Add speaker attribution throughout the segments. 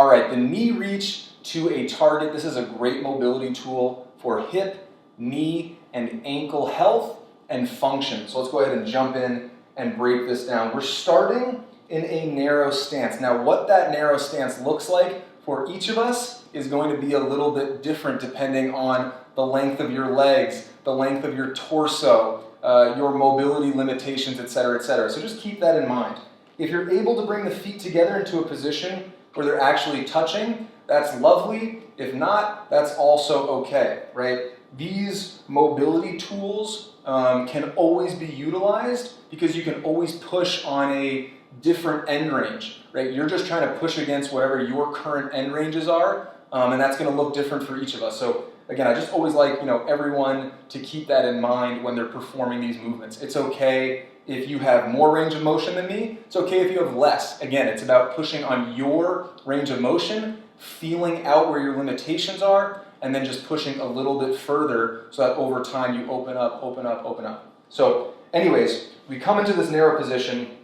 Speaker 1: All right, the knee reach to a target. This is a great mobility tool for hip, knee, and ankle health and function. So let's go ahead and jump in and break this down. We're starting in a narrow stance. Now, what that narrow stance looks like for each of us is going to be a little bit different depending on the length of your legs, the length of your torso, your mobility limitations, etc., etc. So just keep that in mind. If you're able to bring the feet together into a position where they're actually touching, that's lovely. If not, that's also okay, right? These mobility tools can always be utilized because you can always push on a different end range, right? You're just trying to push against whatever your current end ranges are, and that's going to look different for each of us. So again, I just always like, everyone to keep that in mind when they're performing these movements. It's okay if you have more range of motion than me. It's okay if you have less. Again, it's about pushing on your range of motion, feeling out where your limitations are, and then just pushing a little bit further so that over time you open up, open up, open up. So anyways, we come into this narrow position.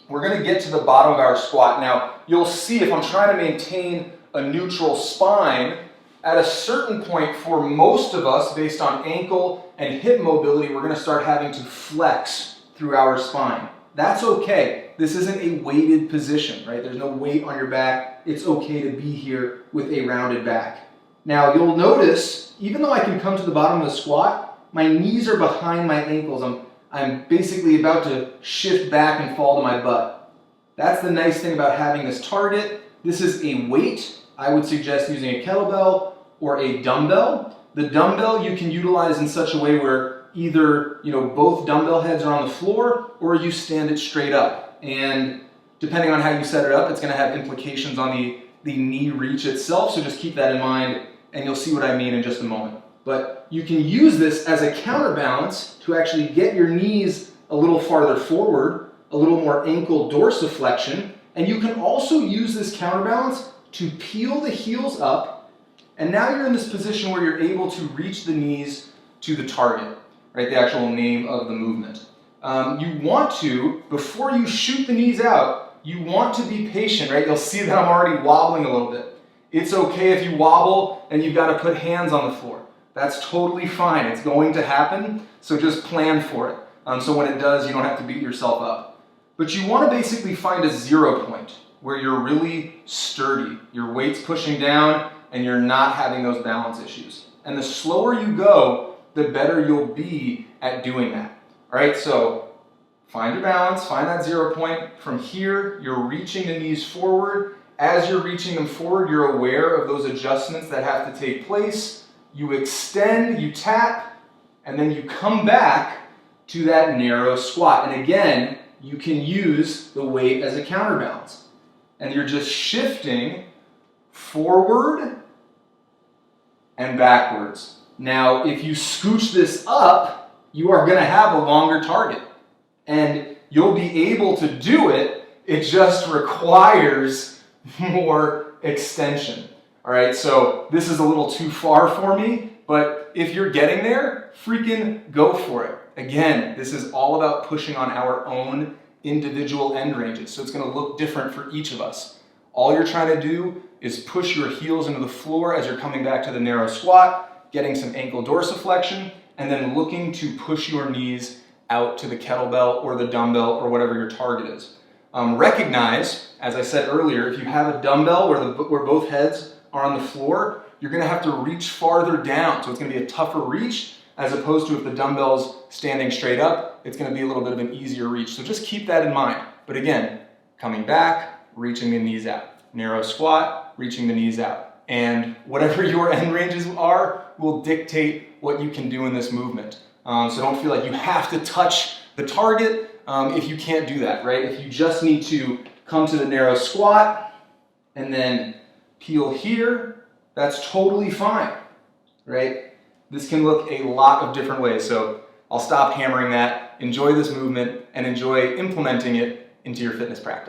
Speaker 1: We're going to get to the bottom of our squat. Now, you'll see if I'm trying to maintain a neutral spine, at a certain point for most of us, based on ankle and hip mobility, we're going to start having to flex through our spine. That's okay. This isn't a weighted position, right? There's no weight on your back. It's okay to be here with a rounded back. Now, you'll notice, even though I can come to the bottom of the squat, my knees are behind my ankles. I'm basically about to shift back and fall to my butt. That's the nice thing about having this target. This is a weight. I would suggest using a kettlebell or a dumbbell. The dumbbell you can utilize in such a way where either both dumbbell heads are on the floor or you stand it straight up. And depending on how you set it up, it's going to have implications on the knee reach itself. So just keep that in mind and you'll see what I mean in just a moment. But you can use this as a counterbalance to actually get your knees a little farther forward, a little more ankle dorsiflexion. And you can also use this counterbalance to peel the heels up. And now you're in this position where you're able to reach the knees to the target, right? The actual name of the movement. You want to, before you shoot the knees out, you want to be patient, right? You'll see that I'm already wobbling a little bit. It's okay if you wobble and you've got to put hands on the floor. That's totally fine. It's going to happen, so just plan for it. So when it does, you don't have to beat yourself up. But you want to basically find a 0 point where you're really sturdy. Your weight's pushing down and you're not having those balance issues. And the slower you go, the better you'll be at doing that. All right, so find your balance, find that 0 point. From here, you're reaching the knees forward. As you're reaching them forward, you're aware of those adjustments that have to take place. You extend, you tap, and then you come back to that narrow squat. And again, you can use the weight as a counterbalance. And you're just shifting forward and backwards. Now, if you scooch this up, you are going to have a longer target. And you'll be able to do it. It just requires more extension. All right, so this is a little too far for me, but if you're getting there, freaking go for it. Again, this is all about pushing on our own individual end ranges, so it's going to look different for each of us. All you're trying to do is push your heels into the floor as you're coming back to the narrow squat, getting some ankle dorsiflexion, and then looking to push your knees out to the kettlebell or the dumbbell or whatever your target is. Recognize, as I said earlier, if you have a dumbbell where both heads are on the floor, you're going to have to reach farther down. So it's going to be a tougher reach as opposed to if the dumbbell's standing straight up, it's going to be a little bit of an easier reach. So just keep that in mind. But again, coming back, reaching the knees out. Narrow squat, reaching the knees out. And whatever your end ranges are will dictate what you can do in this movement. So don't feel like you have to touch the target if you can't do that, right? If you just need to come to the narrow squat and then peel here, that's totally fine, right? This can look a lot of different ways. So I'll stop hammering that, enjoy this movement, and enjoy implementing it into your fitness practice.